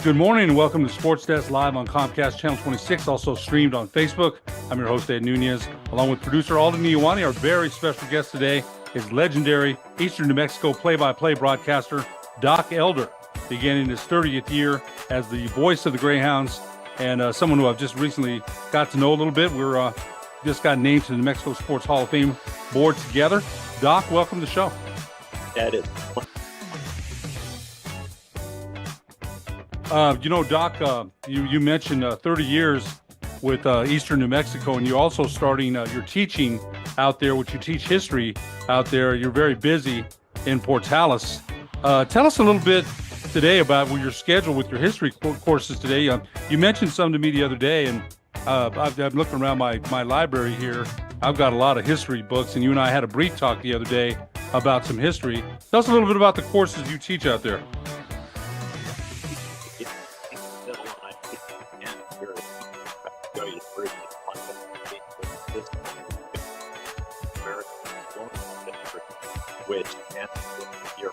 Good morning and welcome to Sports Desk live on Comcast Channel 26, also streamed on Facebook. I'm your host, Ed Nunez, along with producer Alden Niawani. Our very special guest today is legendary Eastern New Mexico play-by-play broadcaster Doc Elder, beginning his 30th year as the voice of the Greyhounds and someone who I've just recently got to know a little bit. We're just got named to the New Mexico Sports Hall of Fame board together. Doc, welcome to the show. That is. Doc, you mentioned 30 years with Eastern New Mexico, and you're also starting your teaching out there, which you teach history out there. You're very busy in Portales. Tell us a little bit today about your schedule with your history courses today. You mentioned some to me the other day, and I'm looking around my library here. I've got a lot of history books, and you and I had a brief talk the other day about some history. Tell us a little bit about the courses you teach out there. Which and your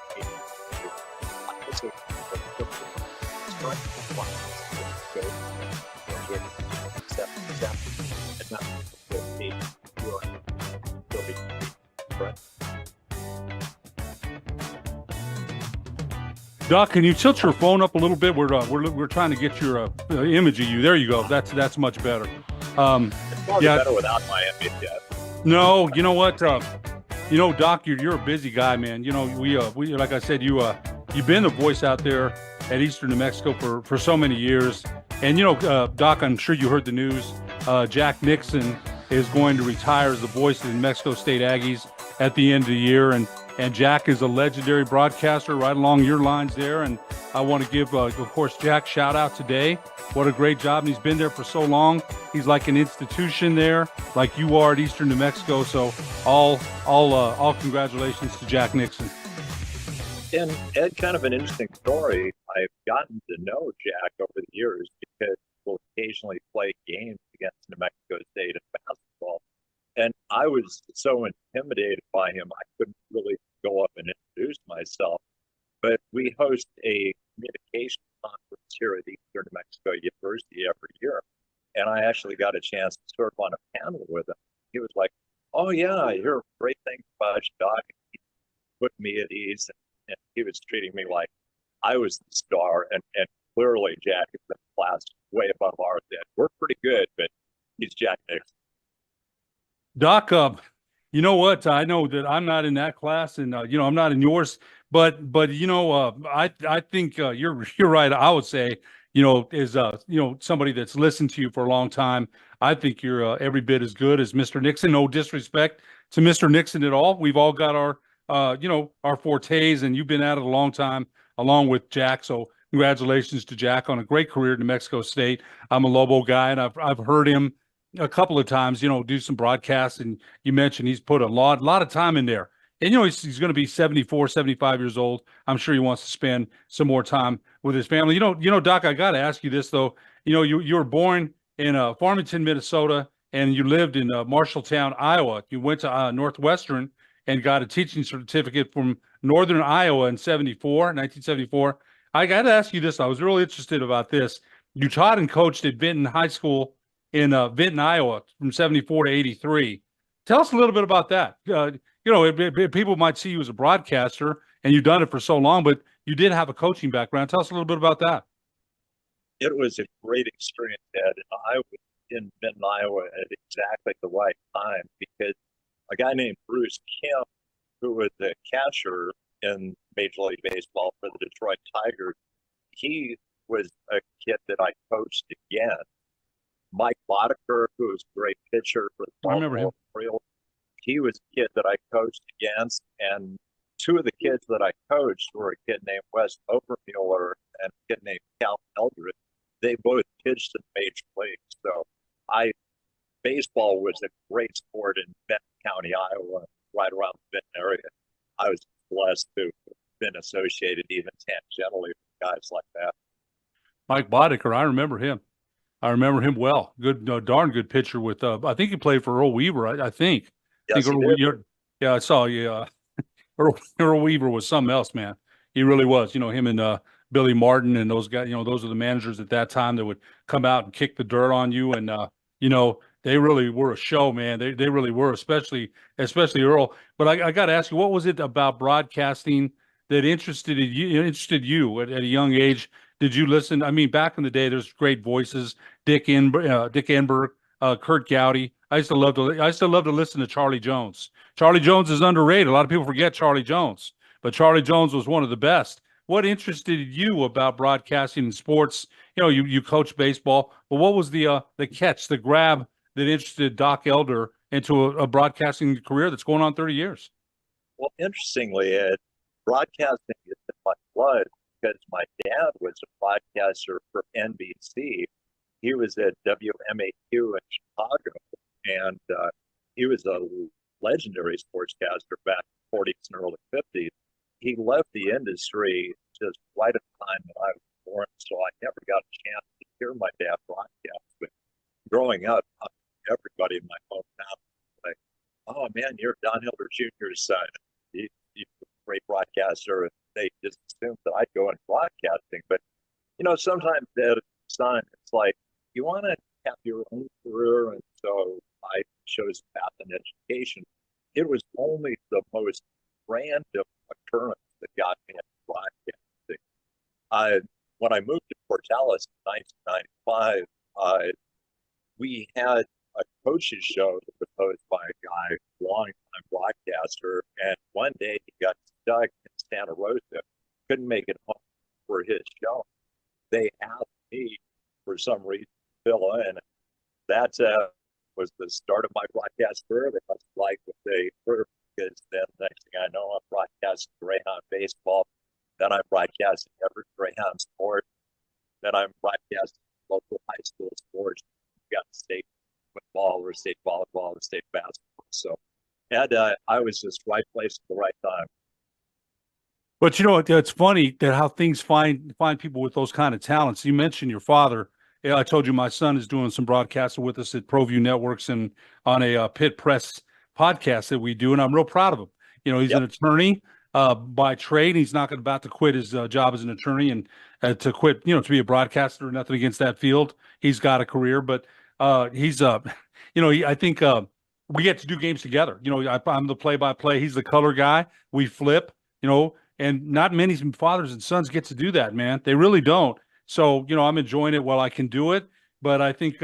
Doc, can you tilt your phone up a little bit? We're trying to get your image of you. There you go. That's much better. It's probably better without my image yet. No, you know what? Doc, you're a busy guy, man. We like I said, you've been the voice out there at Eastern New Mexico for so many years. And Doc, I'm sure you heard the news. Jack Nixon is going to retire as the voice of the New Mexico State Aggies at the end of the year, and Jack is a legendary broadcaster right along your lines there. And I want to give, of course, Jack shout out today. What a great job. And he's been there for so long. He's like an institution there, like you are at Eastern New Mexico. So all congratulations to Jack Nixon. And Ed, kind of an interesting story. I've gotten to know Jack over the years because we'll occasionally play games against New Mexico State in basketball. And I was so intimidated by him, I couldn't really go up and introduce myself. But we host a communication conference here at Eastern New Mexico University every year. And I actually got a chance to serve on a panel with him. He was like, "Oh, yeah, I hear great things about you, Doc." He put me at ease, and he was treating me like I was the star. And clearly, Jack is in class way above ours. We're pretty good, but he's Jack Nixon. Doc, you know what? I know that I'm not in that class, and I'm not in yours. But I think you're right. I would say, as somebody that's listened to you for a long time, I think you're every bit as good as Mr. Nixon. No disrespect to Mr. Nixon at all. We've all got our our fortes, and you've been at it a long time, along with Jack. So congratulations to Jack on a great career at New Mexico State. I'm a Lobo guy, and I've heard him a couple of times, do some broadcasts, and you mentioned he's put a lot of time in there. And, he's going to be 74, 75 years old. I'm sure he wants to spend some more time with his family. Doc, I got to ask you this, though. You were born in Farmington, Minnesota, and you lived in Marshalltown, Iowa. You went to Northwestern and got a teaching certificate from Northern Iowa in 1974. I got to ask you this. I was really interested about this. You taught and coached at Vinton High School in Vinton, Iowa from 74 to 83. Tell us a little bit about that. People might see you as a broadcaster and you've done it for so long, but you did have a coaching background. Tell us a little bit about that. It was a great experience, Ed. I was in Vinton, Iowa at exactly the right time because a guy named Bruce Kemp, who was the catcher in Major League Baseball for the Detroit Tigers, he was a kid that I coached again. Mike Boddicker, who was a great pitcher for the Baltimore Orioles, he was a kid that I coached against. And two of the kids that I coached were a kid named Wes Overmuller and a kid named Cal Eldred. They both pitched in the major leagues. So baseball was a great sport in Benton County, Iowa, right around the Benton area. I was blessed to have been associated even tangentially with guys like that. Mike Boddicker, I remember him. Well. Good, darn good pitcher with, I think he played for Earl Weaver, I think. Yes, I think yeah, I saw you. Earl Weaver was something else, man. He really was. Him and Billy Martin and those guys, those are the managers at that time that would come out and kick the dirt on you. And, they really were a show, man. They really were, especially Earl. But I got to ask you, what was it about broadcasting that interested you at a young age? Did you listen? I mean, back in the day, there's great voices, Dick Enberg, Kurt Gowdy. I still love to listen to Charlie Jones. Charlie Jones is underrated. A lot of people forget Charlie Jones, but Charlie Jones was one of the best. What interested you about broadcasting in sports? You coach baseball, but what was the catch, the grab that interested Doc Elder into a broadcasting career that's going on 30 years? Well, interestingly, broadcasting is in my blood because my dad was a broadcaster for NBC. He was at WMAQ in Chicago, and he was a legendary sportscaster back in the 40s and early 50s. He left the industry just right at the time that I was born, so I never got a chance to hear my dad broadcast. But growing up, everybody in my hometown was like, "Oh man, you're Don Elder Jr.'s son. He's a great broadcaster." And they just assumed that I'd go into broadcasting. But sometimes as a son, it's like you want to have your own career, and so I chose a path in education. It was only the most random occurrence that got me into broadcasting. When I moved to Portales in 1995, we had a coach's show that was hosted by a guy, long-time broadcaster, and one day he got stuck in Santa Rosa, couldn't make it home for his show. They asked me for some reason to fill in. That was the start of my broadcast career. They must like what they heard, because then next thing I know, I'm broadcasting Greyhound baseball. Then I'm broadcasting every Greyhound sport. Then I'm broadcasting local high school sports. We got state football or state volleyball or state basketball. So I was just right place at the right time. But it's funny that how things find people with those kind of talents. You mentioned your father. Yeah, I told you my son is doing some broadcasting with us at ProView Networks and on a Pit Press podcast that we do, and I'm real proud of him. He's an attorney by trade. He's not about to quit his job as an attorney and to quit, to be a broadcaster. Nothing against that field. He's got a career, but he's I think we get to do games together. I'm the play-by-play. He's the color guy. We flip. And not many fathers and sons get to do that, man. They really don't. So, I'm enjoying it while I can do it. But I think,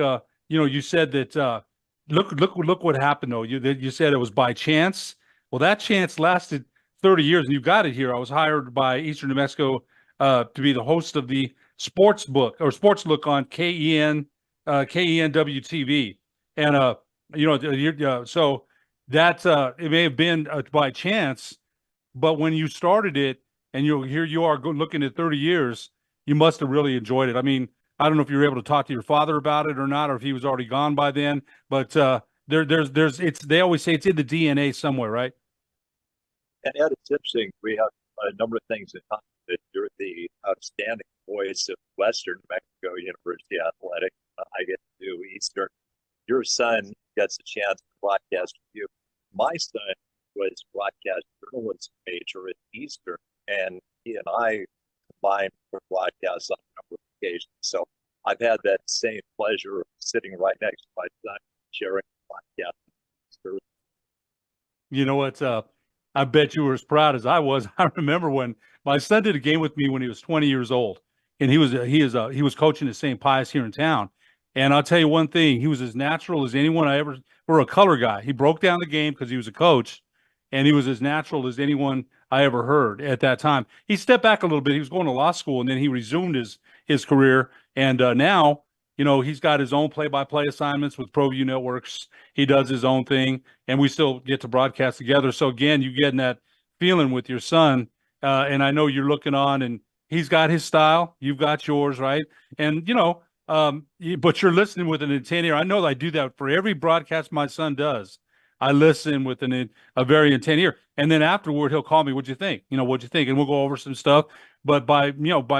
you said that, look what happened, though. You said it was by chance. Well, that chance lasted 30 years, and you got it here. I was hired by Eastern New Mexico to be the host of the Sports Look on KENW TV. And, so that it may have been by chance, but when you started it and here you are looking at 30 years, you must have really enjoyed it. I mean, I don't know if you were able to talk to your father about it or not, or if he was already gone by then, but they always say it's in the DNA somewhere, right? And Ed, it's interesting. We have a number of things in common. That you're the outstanding voice of Western New Mexico University Athletic. I get to do Eastern. Your son gets a chance to broadcast with you. My son was broadcast journalism major at Eastern, and he and I combined for broadcasts on a number of occasions. So I've had that same pleasure of sitting right next to my son, sharing podcast. You know what? I bet you were as proud as I was. I remember when my son did a game with me when he was 20 years old, and he was coaching at St. Pius here in town. And I'll tell you one thing: he was as natural as anyone I ever. For a color guy, he broke down the game because he was a coach, and he was as natural as anyone I ever heard at that time. He stepped back a little bit. He was going to law school, and then he resumed his career. And now, he's got his own play-by-play assignments with ProView Networks. He does his own thing, and we still get to broadcast together. So again, you getting that feeling with your son, and I know you're looking on, and he's got his style, you've got yours, right? And but you're listening with an intent ear. I know I do that for every broadcast my son does. I listen with a very intent ear, and then afterward he'll call me. What'd you think? What'd you think? And we'll go over some stuff. But by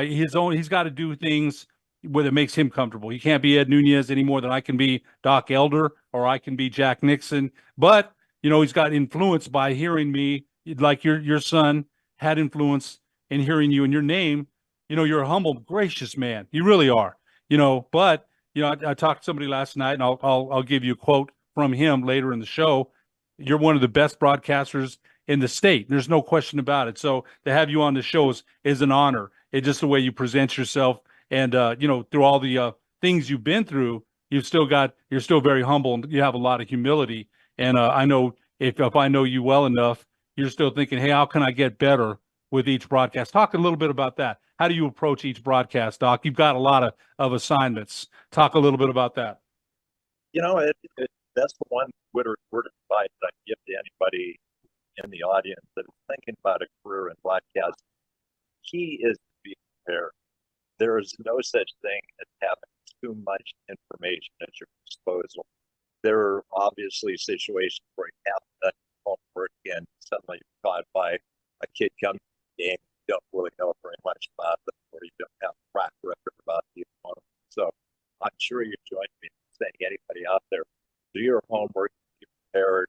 his own, he's got to do things where it makes him comfortable. He can't be Ed Nunez any more than I can be Doc Elder or I can be Jack Nixon. But he's got influence by hearing me, like your son had influence in hearing you and your name you're a humble, gracious man. You really are. But I talked to somebody last night, and I'll give you a quote from him later in the show. You're one of the best broadcasters in the state. There's no question about it. So to have you on the show is an honor. It's just the way you present yourself, and through all the things you've been through, you're still very humble, and you have a lot of humility. And I know if I know you well enough, you're still thinking, hey, how can I get better with each broadcast? Talk a little bit about that. How do you approach each broadcast, Doc? You've got a lot of assignments. Talk a little bit about that. That's the one word of advice that I give to anybody in the audience that is thinking about a career in broadcast. Key is to be prepared. There is no such thing as having too much information at your disposal. There are obviously situations where you have done homework and suddenly you're caught by a kid coming to the game you don't really know very much about them, or you don't have a track record about the opponent. So I'm sure you join me in saying anybody out there, do your homework, be prepared,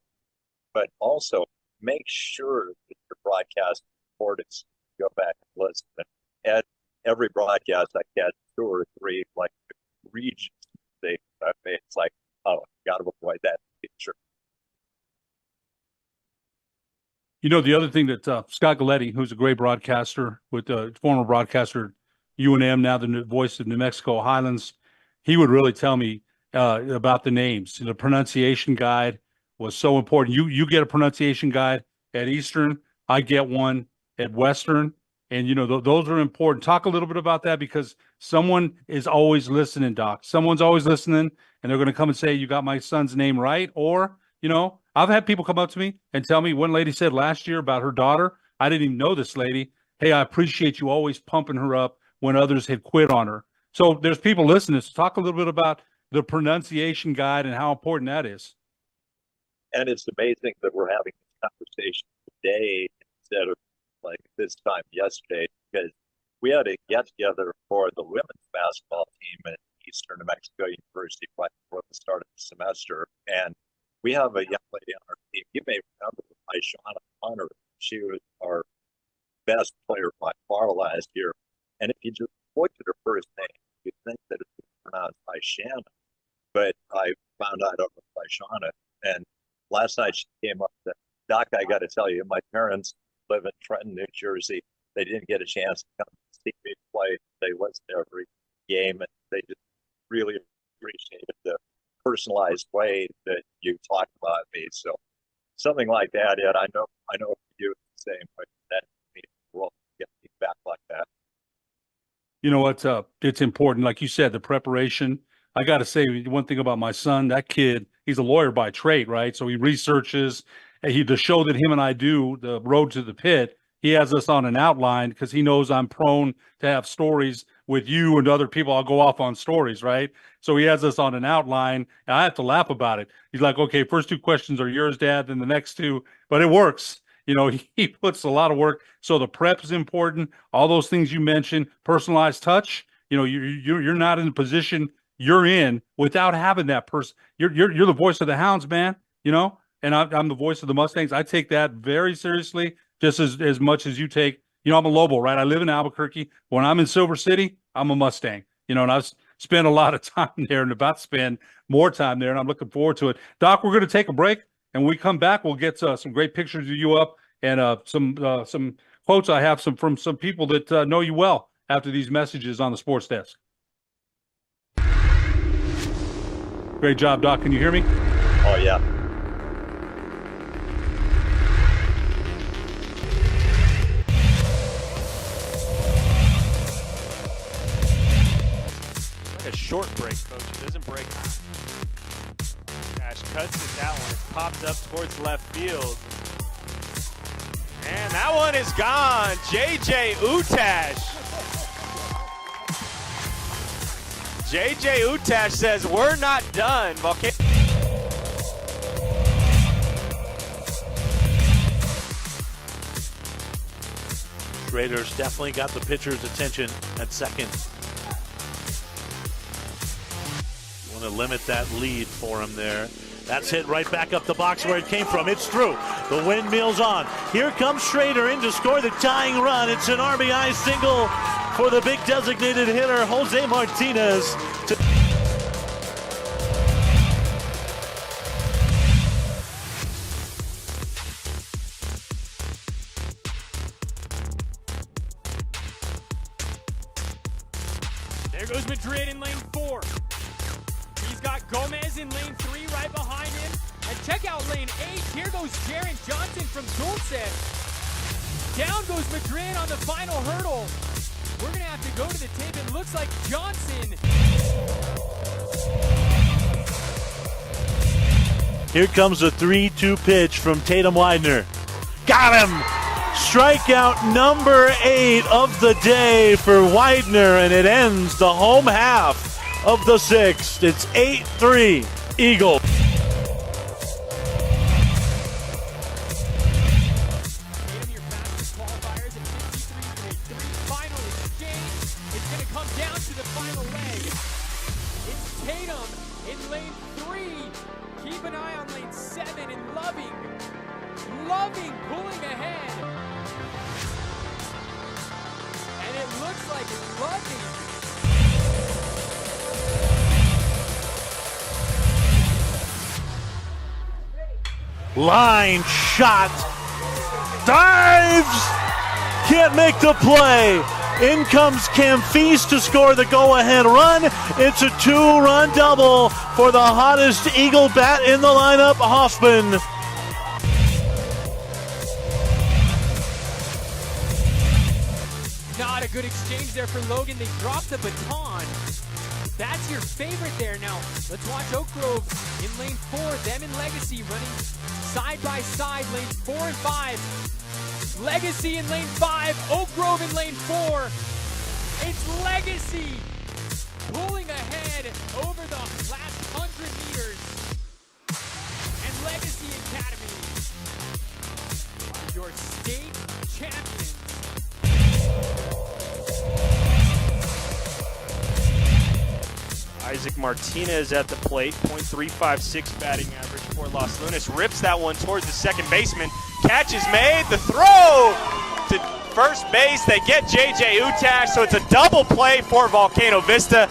but also make sure that your broadcast recordings, go back and listen. At every broadcast, I catch 2 or 3 like regions. It's like, oh, got to avoid that picture. The other thing that Scott Galletti, who's a great broadcaster with former broadcaster UNM, now the voice of New Mexico Highlands, he would really tell me about the names. The pronunciation guide was so important. You get a pronunciation guide at Eastern, I get one at Western, and those are important. Talk a little bit about that, because someone is always listening, Doc. Someone's always listening, and they're going to come and say, you got my son's name right, or I've had people come up to me and tell me, one lady said last year about her daughter, I didn't even know this lady. Hey, I appreciate you always pumping her up when others had quit on her. So there's people listening. So talk a little bit about the pronunciation guide and how important that is. And it's amazing that we're having this conversation today instead of like this time yesterday, because we had a get together for the women's basketball team at Eastern New Mexico University right before the start of the semester. And we have a young lady on our team. You may remember Shauna Hunter. She was our best player by far last year. And if you just look at her first name, you think that it's pronounced Shanna. But I found out over Shauna. And last night she came up and said, Doc, I got to tell you, my parents live in Trenton, New Jersey. They didn't get a chance to come see me play. They listened to every game, and they just really appreciated the personalized way that you talk about me. So something like that, Ed, I know for you it's the same, but that means the world get feedback like that. You know what? It's important. Like you said, the preparation. I got to say one thing about my son, that kid, he's a lawyer by trade, right? So he researches. The show that him and I do, the Road to the Pit, he has us on an outline because he knows I'm prone to have stories with you and other people. I'll go off on stories, right? So he has us on an outline, and I have to laugh about it. He's like, okay, first 2 questions are yours, Dad, then the next 2, but it works. He puts a lot of work. So the prep is important. All those things you mentioned, personalized touch. You're not in the position you're in without having that person. You're the voice of the Hounds, man. And I'm the voice of the Mustangs. I take that very seriously, just as much as you take. I'm a Lobo, right? I live in Albuquerque. When I'm in Silver City, I'm a Mustang. And I've spent a lot of time there and about to spend more time there, and I'm looking forward to it. Doc, we're going to take a break, and when we come back, we'll get some great pictures of you up and some quotes I have from some people that know you well after these messages on the sports desk. Great job, Doc. Can you hear me? Oh, yeah. A short break, Coach. It doesn't break. Dash cuts it. That one. It popped up towards left field. And that one is gone. J.J. Utash. J.J. Utash says, we're not done. Raiders definitely got the pitcher's attention at second. You want to limit that lead for him there. That's hit right back up the box where it came from. It's Drew. The windmill's on. Here comes Schrader in to score the tying run. It's an RBI single for the big designated hitter, Jose Martinez. There goes Madrid in lane 4. He's got Gomez in lane 3 right behind him. And check out lane 8. Here goes Jaron Johnson from Dulce. Down goes Madrid on the final hurdle. We're going to have to go to the tape. It looks like Johnson. Here comes a 3-2 pitch from Tatum Widener. Got him! Strikeout number 8 of the day for Widener, and it ends the home half of the 6th. It's 8-3 Eagles. Tatum, your fastest qualifiers at 53.3. Final exchange. It's going to come down to the final leg. It's Tatum in lane 3. Keep an eye on lane 7 and Loving pulling ahead. And it looks like Loving. Line shot. Dives! Can't make the play. In comes Camphis to score the go-ahead run. It's a 2-run double for the hottest Eagle bat in the lineup, Hoffman. Not a good exchange there for Logan. They dropped the baton. That's your favorite there. Now, let's watch Oak Grove in lane 4. Them and Legacy running side by side, lanes 4 and 5. Legacy in lane 5, Oak Grove in lane 4. It's Legacy pulling ahead over the last 100 meters. And Legacy Academy are your state champions. Isaac Martinez at the plate, .356 batting average for Los Lunas. Rips that one towards the second baseman. Catch is made. The throw to first base. They get J.J. Utash, so it's a double play for Volcano Vista.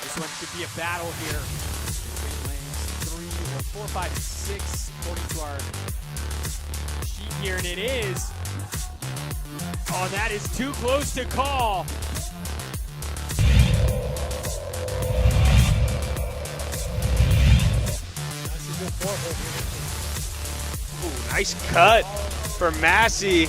This one could be a battle here. Between lanes 3 or 4, 5, and 6, according to our sheet here, and it is. Oh, that is too close to call. Ooh, nice cut for Massey.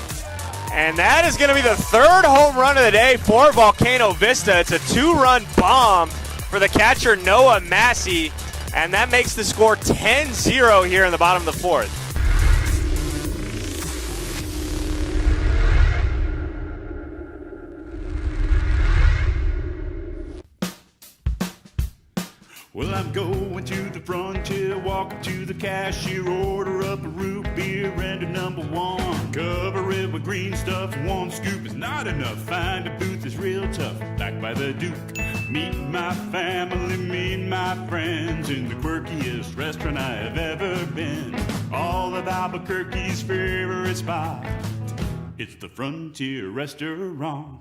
And that is going to be the 3rd home run of the day for Volcano Vista. It's a 2-run bomb for the catcher, Noah Massey. And that makes the score 10-0 here in the bottom of the 4th. Well, I'm going to the frontier, walking to the cashier, order up a root beer and a number 1. Cover it with green stuff, 1 scoop is not enough. Find a booth is real tough, back by the Duke. Meet my family, meet my friends in the quirkiest restaurant I have ever been. All of Albuquerque's favorite spot, it's the Frontier Restaurant.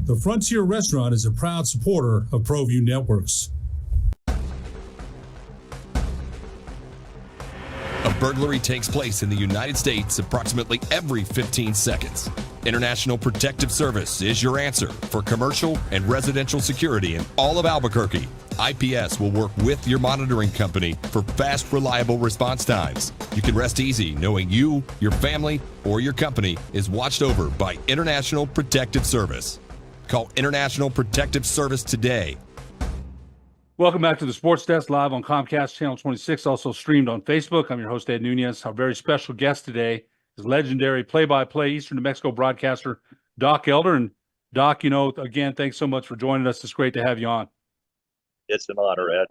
The Frontier Restaurant is a proud supporter of ProView Networks. A burglary takes place in the United States approximately every 15 seconds. International Protective Service is your answer for commercial and residential security in all of Albuquerque. IPS will work with your monitoring company for fast, reliable response times. You can rest easy knowing you, your family, or your company is watched over by International Protective Service. Call International Protective Service today. Welcome back to the Sports Desk, live on Comcast Channel 26, also streamed on Facebook. I'm your host, Ed Nunez. Our very special guest today is legendary play-by-play Eastern New Mexico broadcaster Doc Elder. And Doc, again, thanks so much for joining us. It's great to have you on. It's an honor, Ed.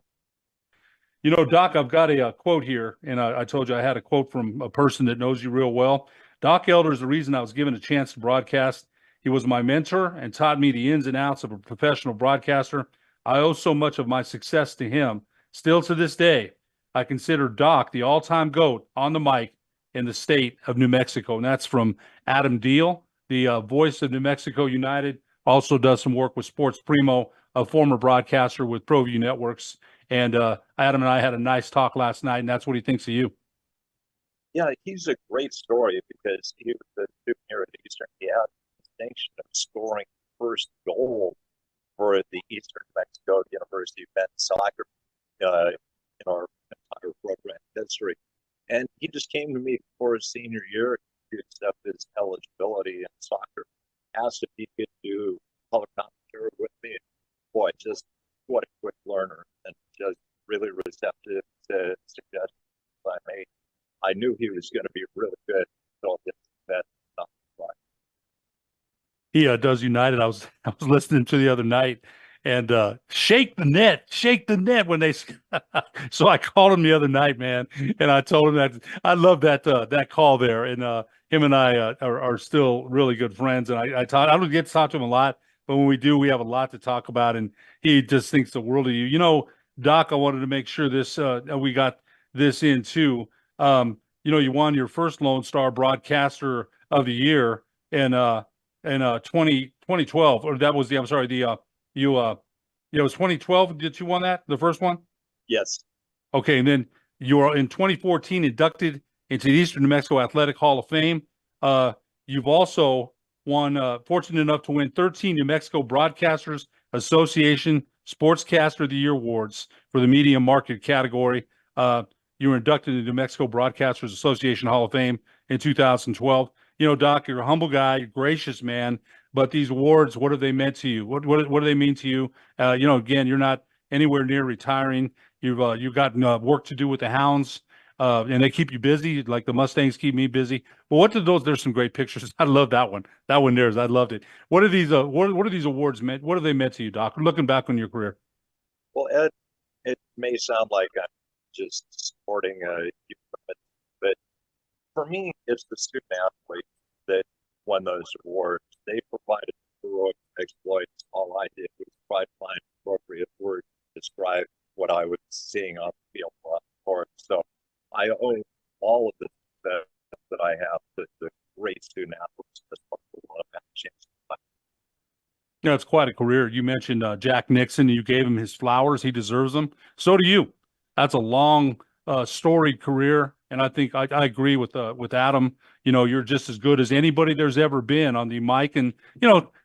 Doc, I've got a quote here, and I told you I had a quote from a person that knows you real well. Doc Elder is the reason I was given a chance to broadcast. He was my mentor and taught me the ins and outs of a professional broadcaster. I owe so much of my success to him. Still to this day, I consider Doc the all-time GOAT on the mic in the state of New Mexico. And that's from Adam Deal, the voice of New Mexico United, also does some work with Sports Primo, a former broadcaster with ProView Networks. And Adam and I had a nice talk last night, and that's what he thinks of you. Yeah, he's a great story because he was a junior at Eastern. He had the distinction of scoring first goal for the Eastern Mexico University men's soccer in our entire program history. And he just came to me for his senior year to accept his eligibility in soccer, asked if he could do color commentary with me. Boy, just what a quick learner, and just really receptive to suggestions I made. I knew he was going to be really good until it that. He does United. I was listening to the other night, and shake the net when they. So I called him the other night, man, and I told him that I love that call there, and him and I are still really good friends. And I don't get to talk to him a lot, but when we do, we have a lot to talk about, and he just thinks the world of you. You know, Doc, I wanted to make sure this we got this in too. You won your first Lone Star Broadcaster of the Year in 2012, or that was the, I'm sorry, it was 2012 that you won that, the first one? Yes. Okay, and then you were in 2014 inducted into the Eastern New Mexico Athletic Hall of Fame. You've also fortunate enough to win 13 New Mexico Broadcasters Association Sportscaster of the Year awards for the medium market category. You were inducted into the New Mexico Broadcasters Association Hall of Fame in 2012. You know, Doc, you're a humble guy, you're a gracious man, but these awards, what have they meant to you? What do they mean to you? Again, you're not anywhere near retiring. You've got work to do with the Hounds, and they keep you busy, like the Mustangs keep me busy. But what did those? There's some great pictures. I love that one. That one there, I loved it. What are these? What are these awards meant? What have they meant to you, Doc? Looking back on your career. Well, Ed, it may sound like I'm just supporting you, but for me, it's the student athlete that won those awards. They provided heroic exploits. All I did was try to find appropriate words to describe what I was seeing on the field on the court. So I owe all of the success that I have to the great student athletes that have had a chance to play. Yeah, it's quite a career. You mentioned Jack Nixon. You gave him his flowers. He deserves them. So do you. That's a long, storied career, and I think I agree with Adam. You know, you're just as good as anybody there's ever been on the mic. And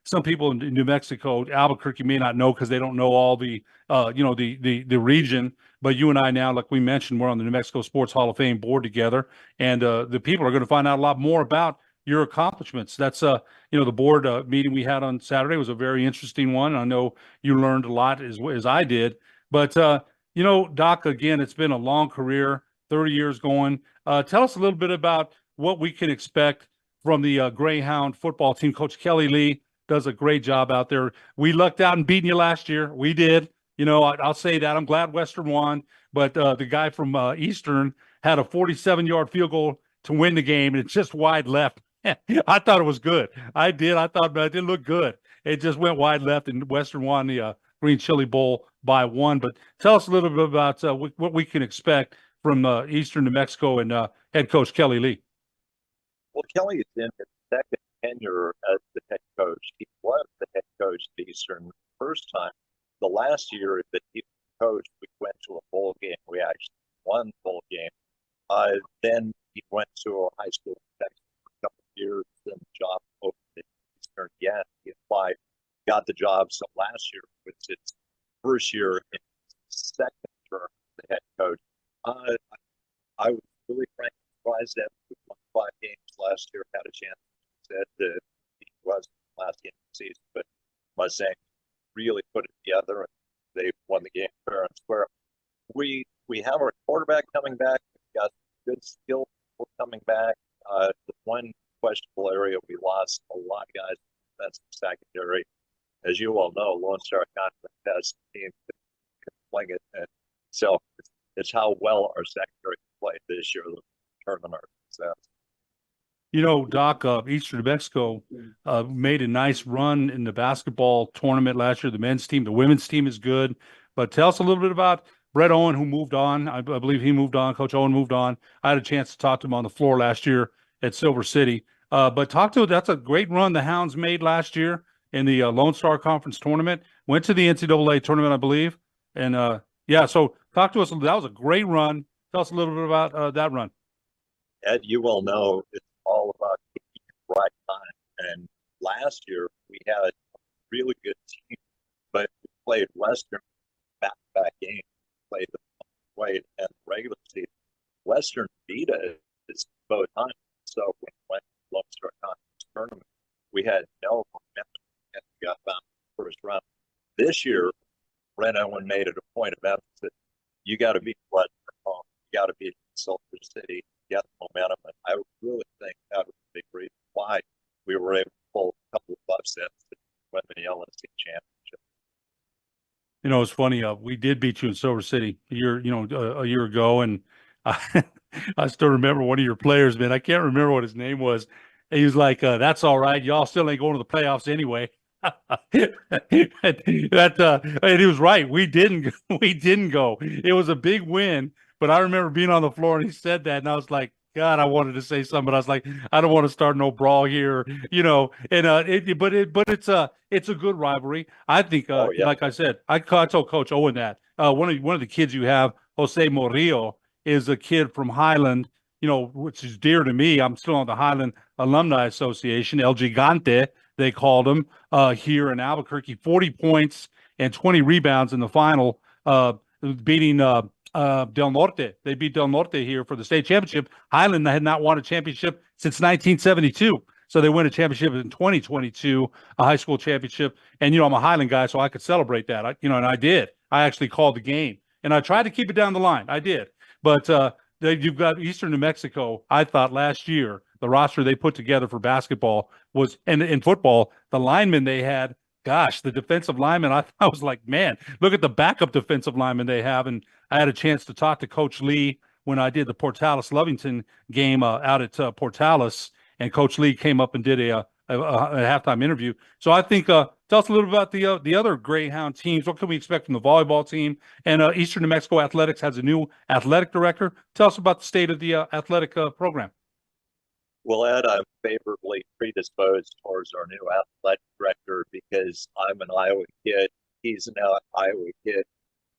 some people in New Mexico, Albuquerque, may not know because they don't know all the the region. But you and I now, like we mentioned, we're on the New Mexico Sports Hall of Fame board together, and the people are going to find out a lot more about your accomplishments. That's the board meeting we had on Saturday was a very interesting one. I know you learned a lot as I did, but Doc, again, it's been a long career, 30 years going. Tell us a little bit about what we can expect from the Greyhound football team. Coach Kelly Lee does a great job out there. We lucked out in beating you last year. We did. I'll say that. I'm glad Western won, but the guy from Eastern had a 47-yard field goal to win the game, and it's just wide left. I thought it was good. I did. I thought it didn't look good. It just went wide left, and Western won the Green Chili Bowl by 1. But tell us a little bit about what we can expect from Eastern New Mexico and head coach Kelly Lee. Well, Kelly is in his second tenure as the head coach. He was the head coach at Eastern the first time. The last year that he coached, we went to a bowl game. We actually won the bowl game. Then he went to a high school in Texas for a couple of years, then the job opened at Eastern again. He applied, got the job. So last year was his first year in his second term as the head coach. I was really frankly surprised that we won 5 games last year, had a chance that he was last game of the season, but Mustang really put it together and they won the game fair and square. We have our quarterback coming back. We've got good skill people coming back. The one questionable area we lost a lot of guys. That's the secondary. As you all know, Lone Star Conference has teams that can fling it, and so it's how well our secondary played this year that determine our success. Doc, Eastern New Mexico, made a nice run in the basketball tournament last year. The men's team, the women's team is good. But tell us a little bit about Brett Owen, who moved on. I believe he moved on. Coach Owen moved on. I had a chance to talk to him on the floor last year at Silver City. But talk to that's a great run the Hounds made last year in the Lone Star Conference tournament. Went to the NCAA tournament, I believe. And yeah, so talk to us. That was a great run. Tell us a little bit about that run. Ed, you well know it's all about picking the right time. And last year we had a really good team, but we played Western back-to-back games. Played the way and regular season. Western beat us both times. So when we went to the Lone Star Conference tournament, we had no momentum and we got bounced in the first round. This year, Brett Owen made it a point of emphasis. You got to beat Western home. You got to beat Silver City. Get the momentum. And I really think that was a big reason why we were able to pull a couple of upsets to win the LSC championship. You know, it's funny. We did beat you in Silver City a year ago, and I still remember one of your players, man. I can't remember what his name was. He was like, "That's all right. Y'all still ain't going to the playoffs anyway." And he was right. We didn't go. It was a big win, but I remember being on the floor and he said that, and I was like, God, I wanted to say something, but I was like, I don't want to start no brawl here, you know. And but it's a good rivalry. I think, like I said, I told Coach Owen that one of the kids you have, Jose Morillo, is a kid from Highland, you know, which is dear to me. I'm still on the Highland Alumni Association, El Gigante, they called him here in Albuquerque. 40 points and 20 rebounds in the final, beating Del Norte. They beat Del Norte here for the state championship. Highland had not won a championship since 1972. So they win a championship in 2022, a high school championship. And, you know, I'm a Highland guy, so I could celebrate that. And I did. I actually called the game. And I tried to keep it down the line. I did. But you've got Eastern New Mexico. I thought last year, the roster they put together for basketball was, and in football, the linemen they had, gosh, the defensive linemen, I was like, man, look at the backup defensive linemen they have. And I had a chance to talk to Coach Lee when I did the Portales-Lovington game out at Portales, and Coach Lee came up and did a halftime interview. So I think, tell us a little about the other Greyhound teams. What can we expect from the volleyball team? And Eastern New Mexico Athletics has a new athletic director. Tell us about the state of the athletic program. Well, Ed, I'm favorably predisposed towards our new athletic director because I'm an Iowa kid. He's an Iowa kid.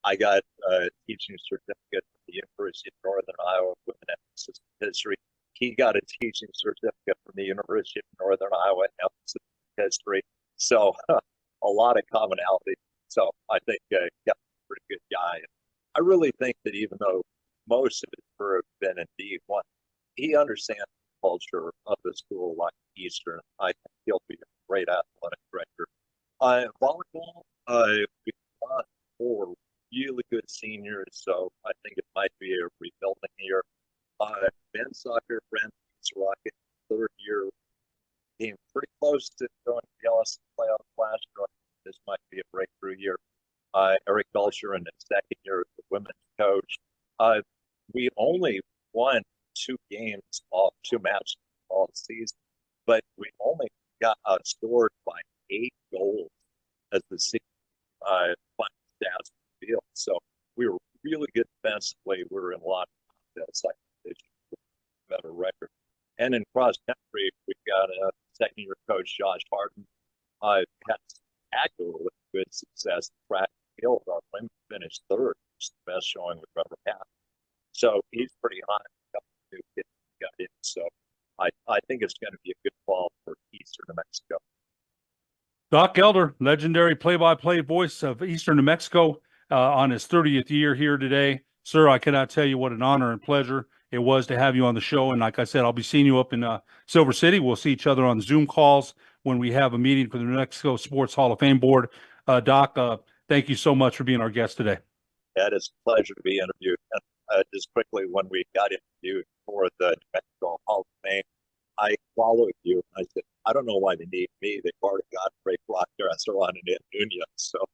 I got a teaching certificate from the University of Northern Iowa with an emphasis in history. He got a teaching certificate from the University of Northern Iowa, emphasis in history. So a lot of commonality. So I think he's a pretty good guy. I really think that even though most of his career has been in D1, he understands the culture of the school like Eastern. I think he'll be a great athletic director. Volleyball, we've got 4 really good seniors, so I think it might be a rebuilding year. Men's soccer, Ramsey's Rocket, 3rd year, came pretty close to going to the LSC playoff last year. This might be a breakthrough year. Eric Belcher in his 2nd year as the women's coach. We only won 2 matches all season, but we only got outscored by 8 goals as the season final stats field. So we were really good defensively. We were in a lot of better record. And in cross country, we've got a 2nd year coach, Josh Harden. Had spectacularly good success in track and field. Our women finished 3rd, which is the best showing we've ever had. So he's pretty high. A couple of new kids got in. So I think it's going to be a good fall for Eastern New Mexico. Doc Elder, legendary play-by-play voice of Eastern New Mexico, on his 30th year here today. Sir, I cannot tell you what an honor and pleasure it was to have you on the show. And like I said, I'll be seeing you up in Silver City. We'll see each other on Zoom calls when we have a meeting for the New Mexico Sports Hall of Fame Board. Doc, thank you so much for being our guest today. That is a pleasure to be interviewed. And just quickly, when we got interviewed for the New Mexico Hall of Fame, I followed you. I said, I don't know why they need me. They've already got great rock dresser on it in Nunez. So,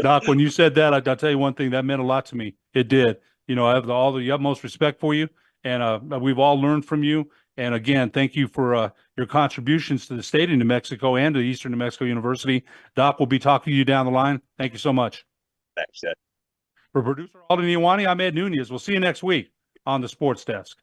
Doc, when you said that, I'll tell you one thing, that meant a lot to me. It did. You know, I have all the utmost respect for you, and we've all learned from you. And again, thank you for your contributions to the state of New Mexico and to Eastern New Mexico University. Doc, we'll be talking to you down the line. Thank you so much. Thanks, Ed. For producer Alden Iwani, I'm Ed Nunez. We'll see you next week on the Sports Desk.